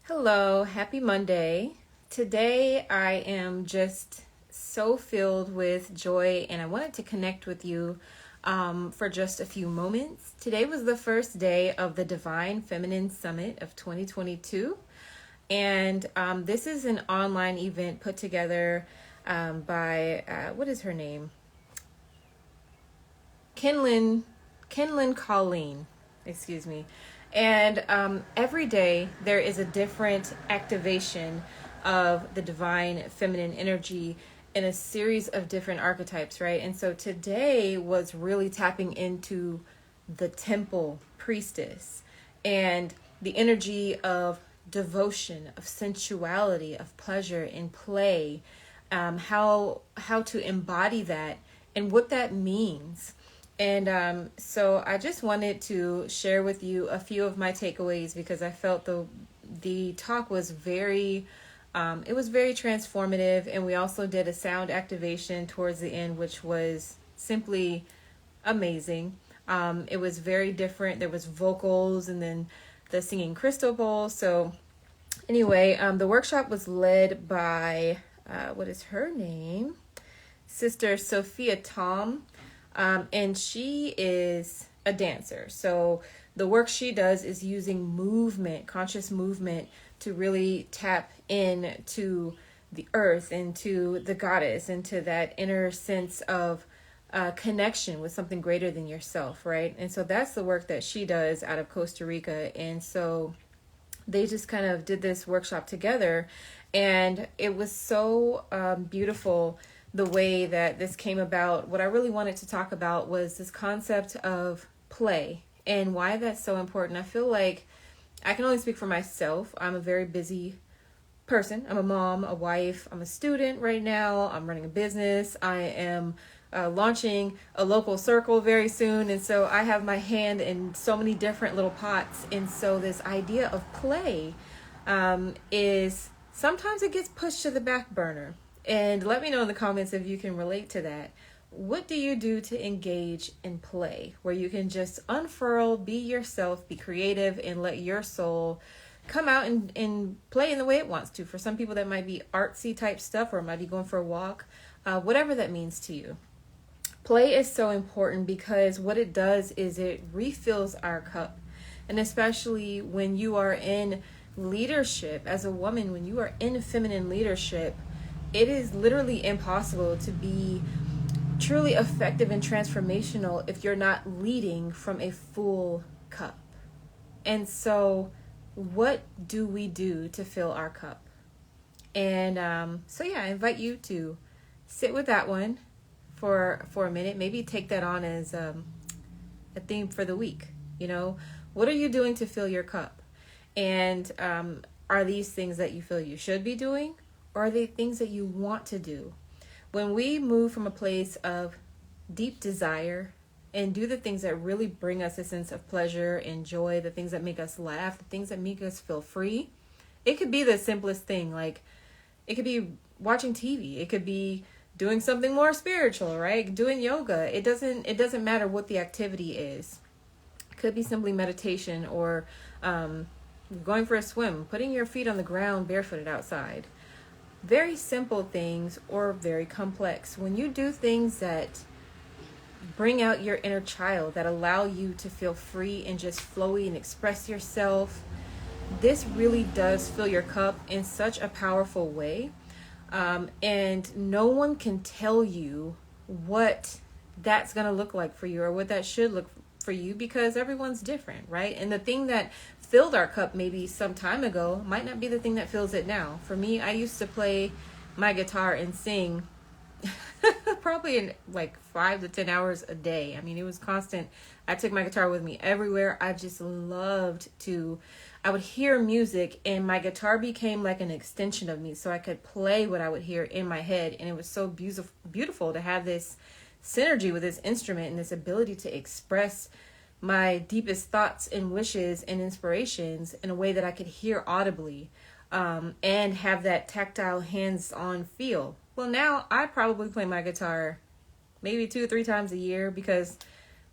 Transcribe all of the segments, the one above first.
Hello, happy Monday. Today I am just so filled with joy and I wanted to connect with you for just a few moments. Today was the first day of the Divine Feminine Summit of 2022. And this is an online event put together by, what is her name? Kenlyn Kolleen, excuse me. And every day there is a different activation of the divine feminine energy in a series of different archetypes, right? And so today was really tapping into the Temple Priestess and the energy of devotion, of sensuality, of pleasure and play, how to embody that and what that means. And so I just wanted to share with you a few of my takeaways because I felt the talk was very transformative, and we also did a sound activation towards the end, which was simply amazing. It was very different. There was vocals and then the singing crystal bowl. So anyway, the workshop was led by what is her name? Sister Sofiah Thom. And she is a dancer. So the work she does is using movement, conscious movement, to really tap into the earth, into the goddess, into that inner sense of connection with something greater than yourself, right? And so that's the work that she does out of Costa Rica. And so they just kind of did this workshop together, and it was so beautiful the way that this came about. What I really wanted to talk about was this concept of play and why that's so important. I feel like I can only speak for myself. I'm a very busy person. I'm a mom, a wife, I'm a student right now. I'm running a business. I am launching a local circle very soon. And so I have my hand in so many different little pots. And so this idea of play is sometimes it gets pushed to the back burner. And let me know in the comments if you can relate to that. What do you do to engage in play, where you can just unfurl, be yourself, be creative, and let your soul come out and play in the way it wants to? For some people that might be artsy type stuff, or it might be going for a walk, whatever that means to you. Play is so important because what it does is it refills our cup. And especially when you are in leadership as a woman, when you are in feminine leadership, it is literally impossible to be truly effective and transformational if you're not leading from a full cup. And so what do we do to fill our cup? And so I invite you to sit with that one for a minute. Maybe take that on as a theme for the week. What are you doing to fill your cup? And are these things that you feel you should be doing? Or are they things that you want to do? When we move from a place of deep desire and do the things that really bring us a sense of pleasure and joy, the things that make us laugh, the things that make us feel free, it could be the simplest thing. Like, it could be watching TV. It could be doing something more spiritual, right? Doing yoga. It doesn't matter what the activity is. It could be simply meditation or going for a swim, putting your feet on the ground barefooted outside. Very simple things or very complex. When you do things that bring out your inner child, that allow you to feel free and just flowy and express yourself, this really does fill your cup in such a powerful way. And no one can tell you what that's going to look like for you or what that should look for you, because everyone's different, right? And the thing that filled our cup maybe some time ago might not be the thing that fills it now. For me, I used to play my guitar and sing probably in like 5 to 10 hours a day. I mean, it was constant. I took my guitar with me everywhere. I just loved I would hear music and my guitar became like an extension of me, so I could play what I would hear in my head. And it was so beautiful to have this synergy with this instrument and this ability to express my deepest thoughts and wishes and inspirations in a way that I could hear audibly, and have that tactile hands-on feel. Well, now I probably play my guitar maybe 2 or 3 times a year because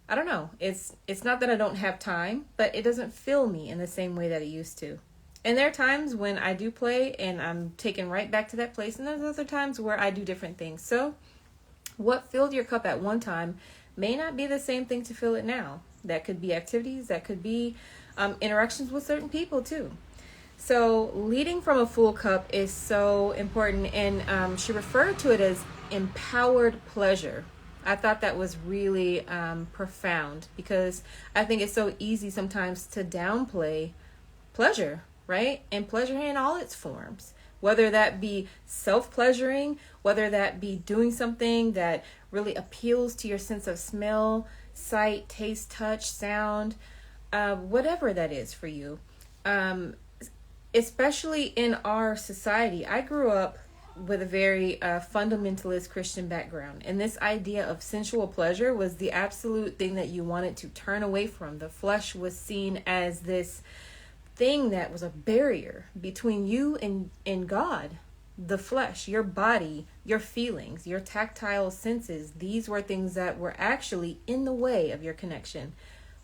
I don't know. It's not that I don't have time, but it doesn't fill me in the same way that it used to. And there are times when I do play and I'm taken right back to that place. And there's other times where I do different things. So what filled your cup at one time may not be the same thing to fill it now. That could be activities. That could be interactions with certain people too. So leading from a full cup is so important. And she referred to it as empowered pleasure. I thought that was really profound, because I think it's so easy sometimes to downplay pleasure, right? And pleasure in all its forms, whether that be self-pleasuring, whether that be doing something that really appeals to your sense of smell, sight, taste, touch, sound, whatever that is for you. Especially in our society, I grew up with a very fundamentalist Christian background. And this idea of sensual pleasure was the absolute thing that you wanted to turn away from. The flesh was seen as this thing that was a barrier between you and God. The flesh, your body, your feelings, your tactile senses, these were things that were actually in the way of your connection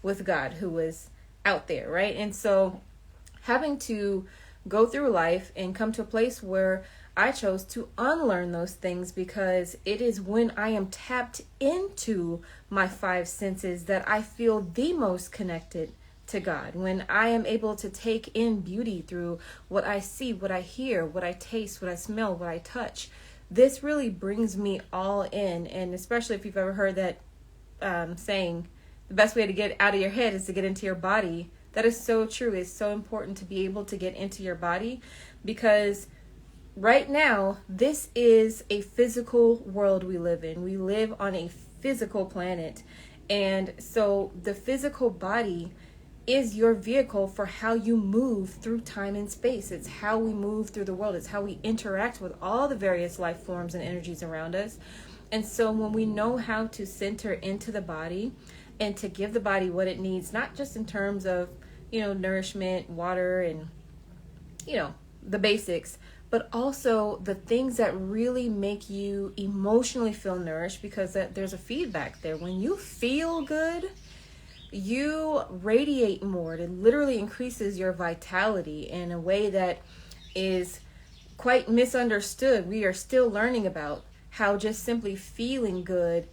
with God, who was out there, right? And so having to go through life and come to a place where I chose to unlearn those things, because it is when I am tapped into my five senses that I feel the most connected to God. When I am able to take in beauty through what I see, what I hear, what I taste, what I smell, what I touch, this really brings me all in. And especially if you've ever heard that saying, the best way to get out of your head is to get into your body. That is so true. It's so important to be able to get into your body, because right now, this is a physical world we live in. We live on a physical planet. And so the physical body is your vehicle for how you move through time and space. It's how we move through the world. It's how we interact with all the various life forms and energies around us. And so when we know how to center into the body and to give the body what it needs, not just in terms of, nourishment, water, and, the basics, but also the things that really make you emotionally feel nourished, because there's a feedback there. When you feel good, you radiate more. It literally increases your vitality in a way that is quite misunderstood. We are still learning about how just simply feeling good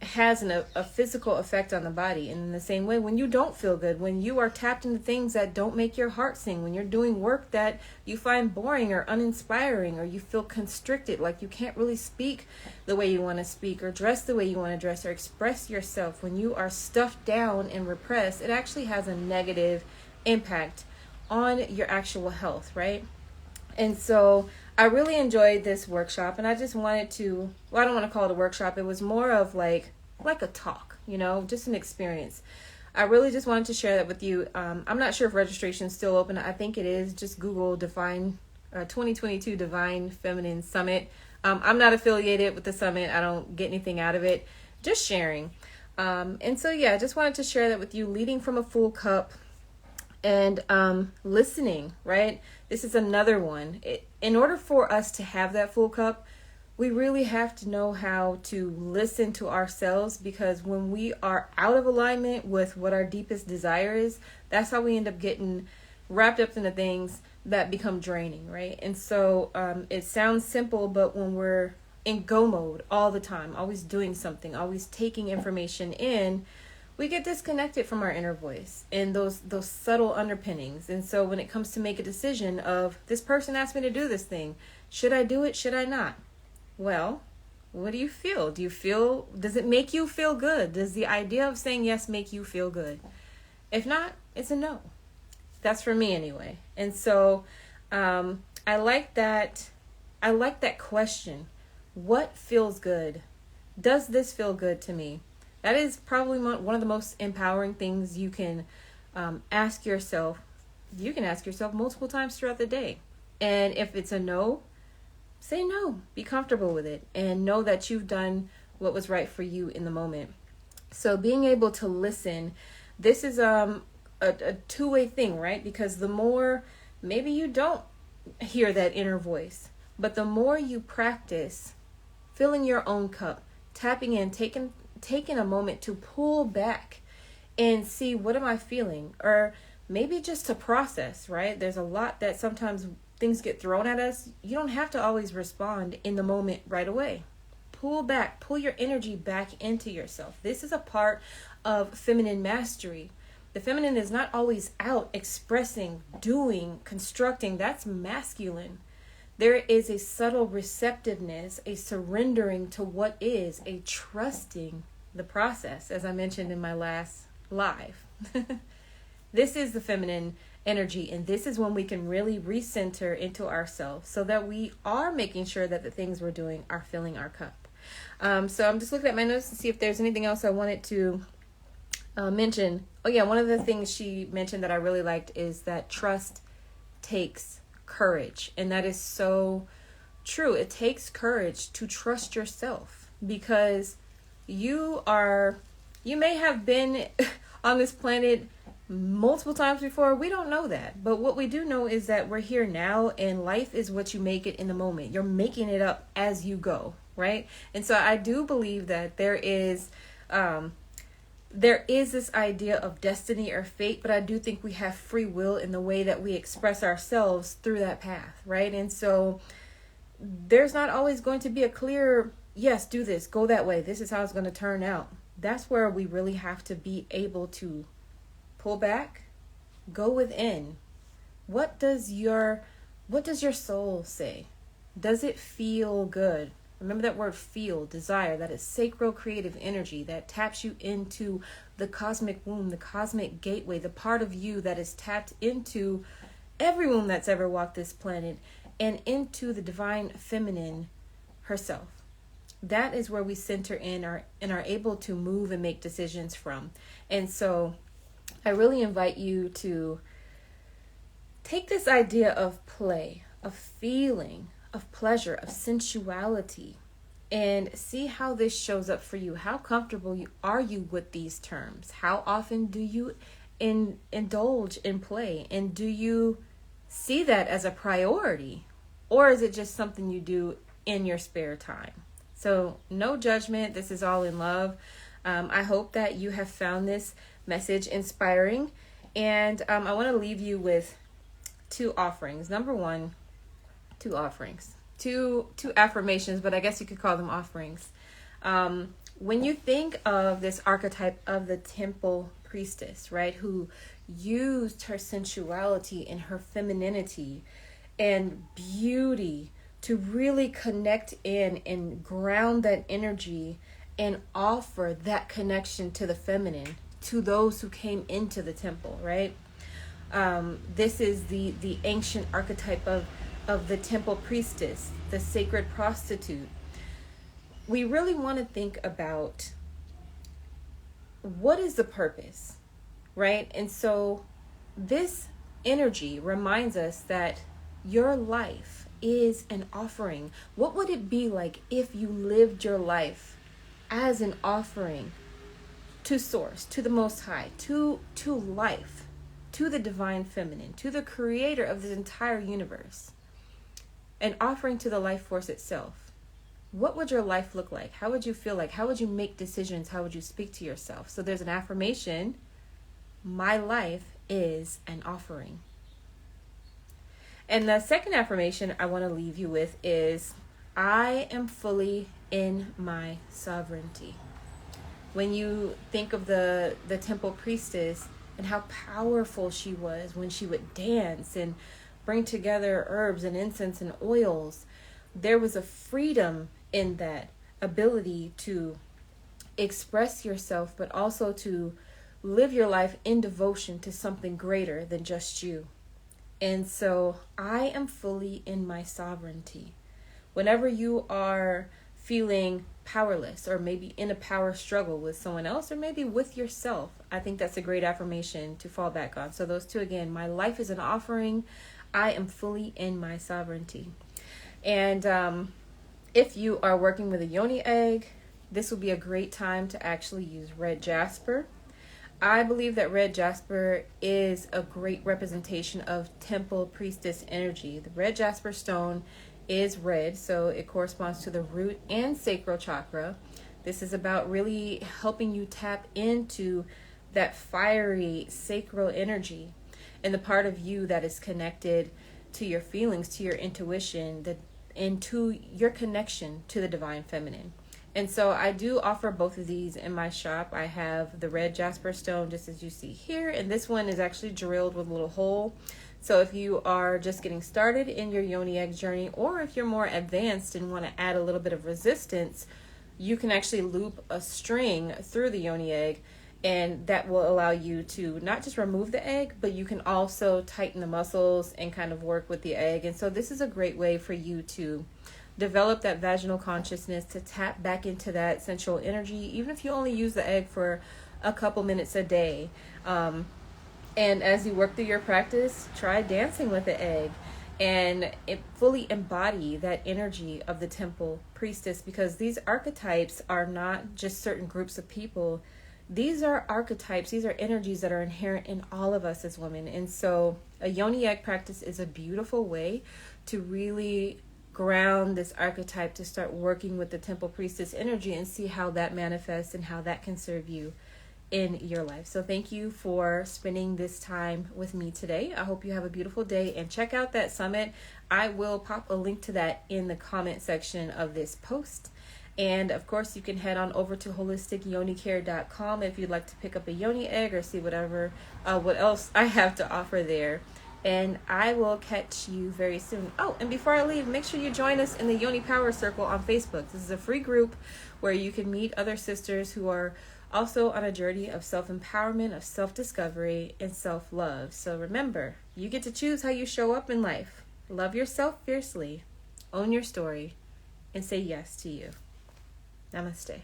has a physical effect on the body. And in the same way, when you don't feel good, when you are tapped into things that don't make your heart sing, when you're doing work that you find boring or uninspiring, or you feel constricted, like you can't really speak the way you want to speak, or dress the way you want to dress, or express yourself, when you are stuffed down and repressed, it actually has a negative impact on your actual health, right? And so I really enjoyed this workshop, and I just wanted to, I don't want to call it a workshop. It was more of like a talk, just an experience. I really just wanted to share that with you. I'm not sure if registration is still open. I think it is. Just Google 2022 Divine Feminine Summit. I'm not affiliated with the summit. I don't get anything out of it. Just sharing. And so, I just wanted to share that with you, leading from a full cup. And listening, right? This is another one. In order for us to have that full cup, we really have to know how to listen to ourselves, because when we are out of alignment with what our deepest desire is, that's how we end up getting wrapped up in the things that become draining, right? And so it sounds simple, but when we're in go mode all the time, always doing something, always taking information in, we get disconnected from our inner voice and those subtle underpinnings. And so when it comes to make a decision of, this person asked me to do this thing, should I do it? Should I not? Well, what do you feel? Does it make you feel good? Does the idea of saying yes make you feel good? If not, it's a no. That's for me anyway. And so I like that question. What feels good? Does this feel good to me? That is probably one of the most empowering things you can ask yourself. You can ask yourself multiple times throughout the day. And if it's a no, say no. Be comfortable with it and know that you've done what was right for you in the moment. So being able to listen, this is a two-way thing, right? Because the more, maybe you don't hear that inner voice, but the more you practice filling your own cup, tapping in, taking a moment to pull back and see, what am I feeling? Or maybe just to process, right? There's a lot that sometimes things get thrown at us. You don't have to always respond in the moment right away. Pull back, pull your energy back into yourself. This is a part of feminine mastery. The feminine is not always out expressing, doing, constructing. That's masculine. There is a subtle receptiveness, a surrendering to what is, a trusting the process, as I mentioned in my last live. This is the feminine energy, and this is when we can really recenter into ourselves so that we are making sure that the things we're doing are filling our cup. So I'm just looking at my notes to see if there's anything else I wanted to mention. Oh yeah, one of the things she mentioned that I really liked is that trust takes courage, and that is so true. It takes courage to trust yourself, because you may have been on this planet multiple times before. We don't know that, but what we do know is that we're here now, and life is what you make it in the moment. You're making it up as you go, right? And so I do believe that there is this idea of destiny or fate, but I do think we have free will in the way that we express ourselves through that path, right? And so there's not always going to be a clear, yes, do this, go that way, this is how it's going to turn out. That's where we really have to be able to pull back, go within. What does your soul say? Does it feel good? Remember that word feel, desire, that is sacral creative energy that taps you into the cosmic womb, the cosmic gateway, the part of you that is tapped into every womb that's ever walked this planet and into the divine feminine herself. That is where we center in and are able to move and make decisions from. And so I really invite you to take this idea of play, of feeling, of pleasure, of sensuality, and see how this shows up for you. How comfortable are you with these terms? How often do you indulge in play? And do you see that as a priority? Or is it just something you do in your spare time? So no judgment. This is all in love. I hope that you have found this message inspiring. And I want to leave you with two offerings. Number one, two offerings, two affirmations, but I guess you could call them offerings. When you think of this archetype of the Temple Priestess, right, who used her sensuality and her femininity and beauty to really connect in and ground that energy and offer that connection to the feminine to those who came into the temple, right? This is the ancient archetype of the Temple Priestess, the sacred prostitute. We really want to think about what is the purpose, right? And so this energy reminds us that your life is an offering. What would it be like if you lived your life as an offering to Source, to the Most High, to life, to the divine feminine, to the creator of this entire universe, an offering to the life force itself? What would your life look like? How would you feel like? How would you make decisions? How would you speak to yourself? So there's an affirmation: my life is an offering. And the second affirmation I want to leave you with is, I am fully in my sovereignty. When you think of the Temple Priestess and how powerful she was when she would dance and bring together herbs and incense and oils, there was a freedom in that ability to express yourself, but also to live your life in devotion to something greater than just you. And so I am fully in my sovereignty. Whenever you are feeling powerless, or maybe in a power struggle with someone else, or maybe with yourself, I think that's a great affirmation to fall back on. So those two again: my life is an offering. I am fully in my sovereignty. And if you are working with a yoni egg, this will be a great time to actually use red jasper. I believe that red jasper is a great representation of Temple Priestess energy. The red jasper stone is red, so it corresponds to the root and sacral chakra. This is about really helping you tap into that fiery sacral energy. and the part of you that is connected to your feelings, to your intuition, and to your connection to the divine feminine. And so I do offer both of these in my shop. I have the red jasper stone, just as you see here, and this one is actually drilled with a little hole. So if you are just getting started in your yoni egg journey, or if you're more advanced and want to add a little bit of resistance, you can actually loop a string through the yoni egg, and that will allow you to not just remove the egg, but you can also tighten the muscles and kind of work with the egg. And so this is a great way for you to develop that vaginal consciousness, to tap back into that sensual energy, even if you only use the egg for a couple minutes a day. And as you work through your practice, try dancing with the egg and fully embody that energy of the Temple Priestess, because these archetypes are not just certain groups of people. These are archetypes, these are energies that are inherent in all of us as women. And so a yoni egg practice is a beautiful way to really ground this archetype, to start working with the Temple Priestess energy and see how that manifests and how that can serve you in your life. So thank you for spending this time with me today. I hope you have a beautiful day, and check out that summit. I will pop a link to that in the comment section of this post. And of course, you can head on over to holisticyoni.com if you'd like to pick up a yoni egg or see what else I have to offer there. And I will catch you very soon. Oh, and before I leave, make sure you join us in the Yoni Power Circle on Facebook. This is a free group where you can meet other sisters who are also on a journey of self-empowerment, of self-discovery, and self-love. So remember, you get to choose how you show up in life. Love yourself fiercely, own your story, and say yes to you. Namaste.